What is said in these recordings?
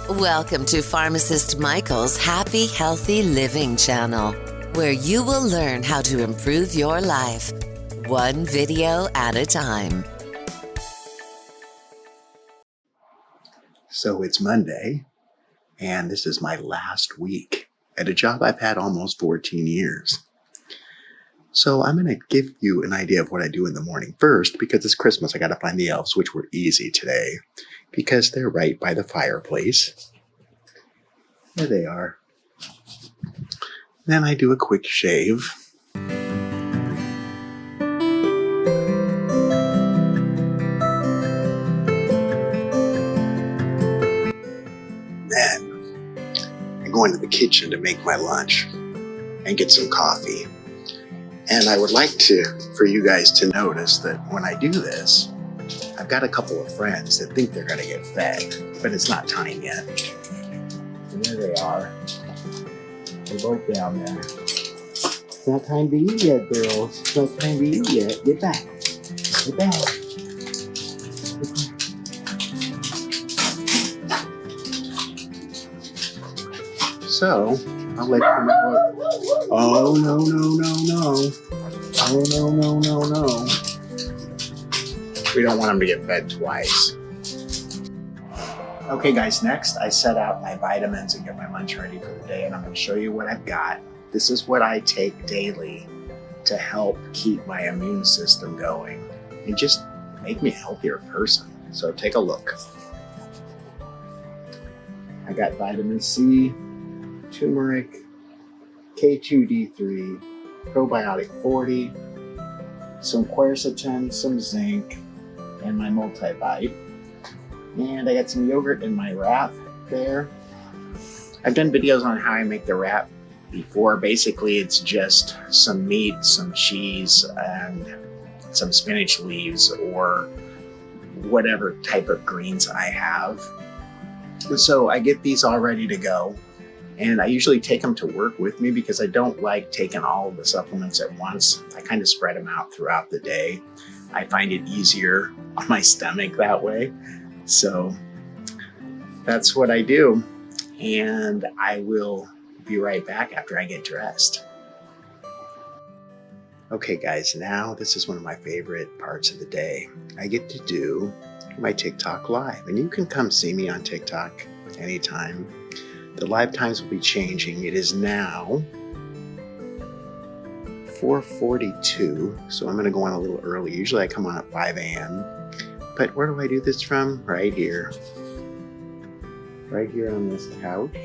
Welcome to Pharmacist Michael's Happy Healthy Living channel, where you will learn how to improve your life, one video at a time. So it's Monday, and this is my last week at a job I've had almost 14 years. So I'm going to give you an idea of what I do in the morning. First, because it's Christmas, I got to find the elves, which were easy today because they're right by the fireplace. There they are. Then I do a quick shave. Then I go into the kitchen to make my lunch and get some coffee. And I would like for you guys to notice that when I do this, I've got a couple of friends that think they're going to get fed, but it's not time yet. And there they are. They're both down there. It's not time to eat yet, girls. It's not time to eat yet. Get back. Get back. So, I'll let you know. Oh, no. Oh, no. We don't want them to get fed twice. Okay, guys, next I set out my vitamins and get my lunch ready for the day, and I'm going to show you what I've got. This is what I take daily to help keep my immune system going and just make me a healthier person. So take a look. I got vitamin C, turmeric, K2D3, Probiotic 40, some quercetin, some zinc, and my Multivitamin. And I got some yogurt in my wrap there. I've done videos on how I make the wrap before. Basically, it's just some meat, some cheese, and some spinach leaves or whatever type of greens I have. So I get these all ready to go. And I usually take them to work with me because I don't like taking all of the supplements at once. I kind of spread them out throughout the day. I find it easier on my stomach that way. So that's what I do. And I will be right back after I get dressed. Okay, guys, now this is one of my favorite parts of the day. I get to do my TikTok live, and you can come see me on TikTok anytime. The live times will be changing. It is now 4:42, so I'm going to go on a little early. Usually I come on at 5 a.m., but where do I do this from? Right here. Right here on this couch.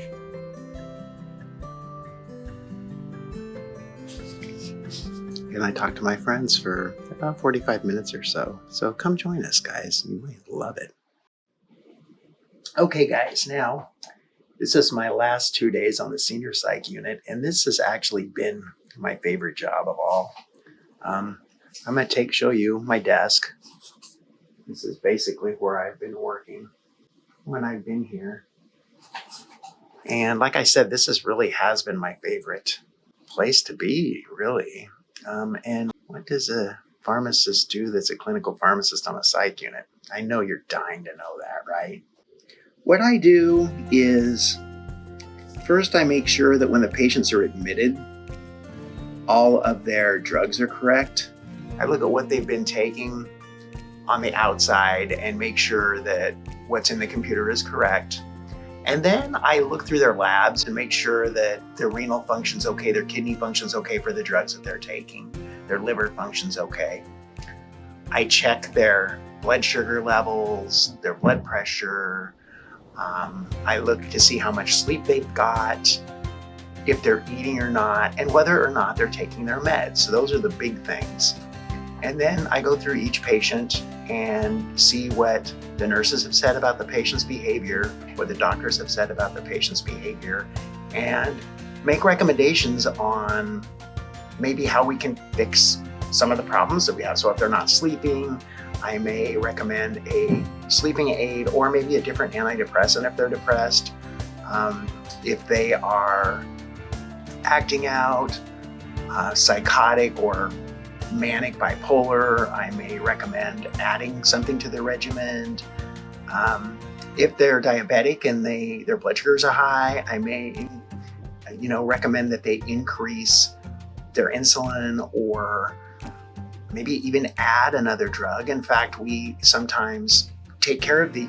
And I talk to my friends for about 45 minutes or so. So come join us, guys. You might love it. Okay, guys, now this is my last 2 days on the senior psych unit, and this has actually been my favorite job of all. I'm going to show you my desk. This is basically where I've been working when I've been here. And like I said, this has been my favorite place to be, really. And what does a pharmacist do that's a clinical pharmacist on a psych unit? I know you're dying to know that, right? What I do is, first I make sure that when the patients are admitted, all of their drugs are correct. I look at what they've been taking on the outside and make sure that what's in the computer is correct. And then I look through their labs and make sure that their renal function's okay, their kidney function's okay for the drugs that they're taking, their liver function's okay. I check their blood sugar levels, their blood pressure. I look to see how much sleep they've got, if they're eating or not, and whether or not they're taking their meds. So those are the big things. And then I go through each patient and see what the nurses have said about the patient's behavior, what the doctors have said about the patient's behavior, and make recommendations on maybe how we can fix some of the problems that we have. So if they're not sleeping, I may recommend a sleeping aid or maybe a different antidepressant if they're depressed. If they are acting out, psychotic or manic bipolar, I may recommend adding something to their regimen. If they're diabetic and their blood sugars are high, I may, recommend that they increase their insulin or maybe even add another drug. In fact, we sometimes take care of the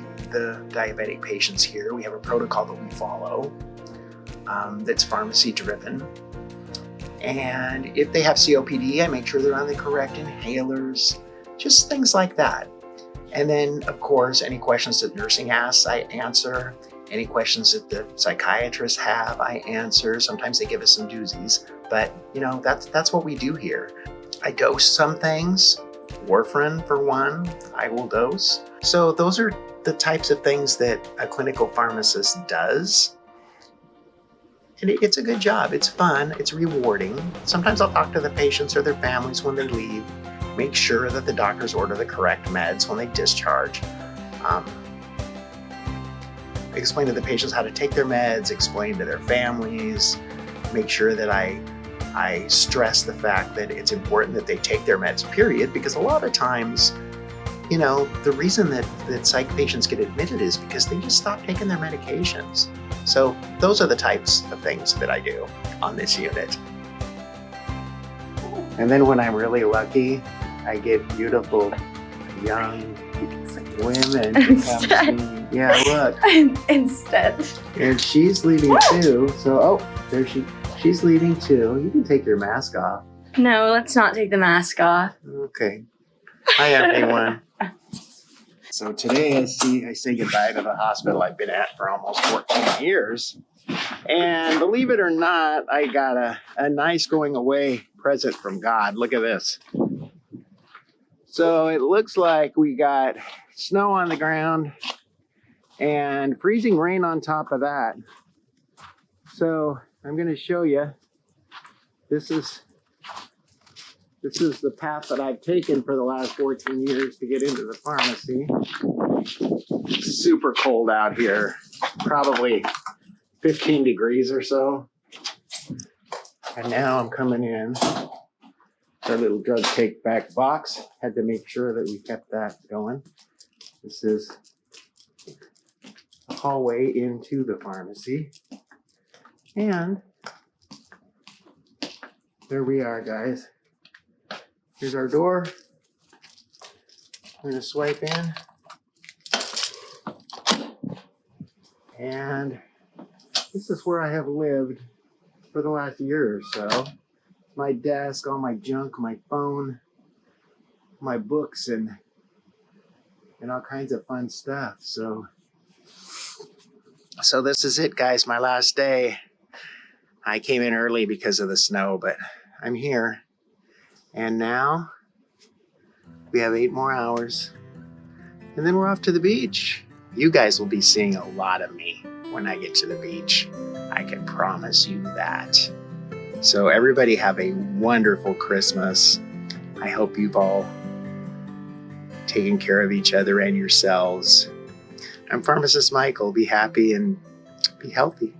diabetic patients here. We have a protocol that we follow that's pharmacy driven. And if they have COPD, I make sure they're on the correct inhalers, just things like that. And then, of course, any questions that nursing asks, I answer. Any questions that the psychiatrists have, I answer. Sometimes they give us some doozies, but that's what we do here. I dose some things. Warfarin, for one, I will dose. So those are the types of things that a clinical pharmacist does. And it's a good job. It's fun. It's rewarding. Sometimes I'll talk to the patients or their families when they leave, make sure that the doctors order the correct meds when they discharge. Explain to the patients how to take their meds, explain to their families, make sure that I stress the fact that it's important that they take their meds, period, because a lot of times, the reason that psych patients get admitted is because they just stop taking their medications. So those are the types of things that I do on this unit. And then when I'm really lucky, I get beautiful young women to come see me. Yeah, look. Instead. And she's leaving too. So, there she's leaving too. You can take your mask off. No, let's not take the mask off. Okay. Hi, everyone. So today I say goodbye to the hospital I've been at for almost 14 years. And believe it or not, I got a nice going away present from God. Look at this. So it looks like we got snow on the ground and freezing rain on top of that. So I'm going to show you. This is the path that I've taken for the last 14 years to get into the pharmacy. It's super cold out here, probably 15 degrees or so. And now I'm coming in. Our little drug take back box. Had to make sure that we kept that going. This is a hallway into the pharmacy. And there we are, guys. Here's our door. I'm going to swipe in. And this is where I have lived for the last year or so. My desk, all my junk, my phone, my books, and all kinds of fun stuff. So this is it, guys, my last day. I came in early because of the snow, but I'm here. And now we have 8 more hours. And then we're off to the beach. You guys will be seeing a lot of me when I get to the beach. I can promise you that. So everybody have a wonderful Christmas. I hope you've all taken care of each other and yourselves. I'm Pharmacist Michael. Be happy and be healthy.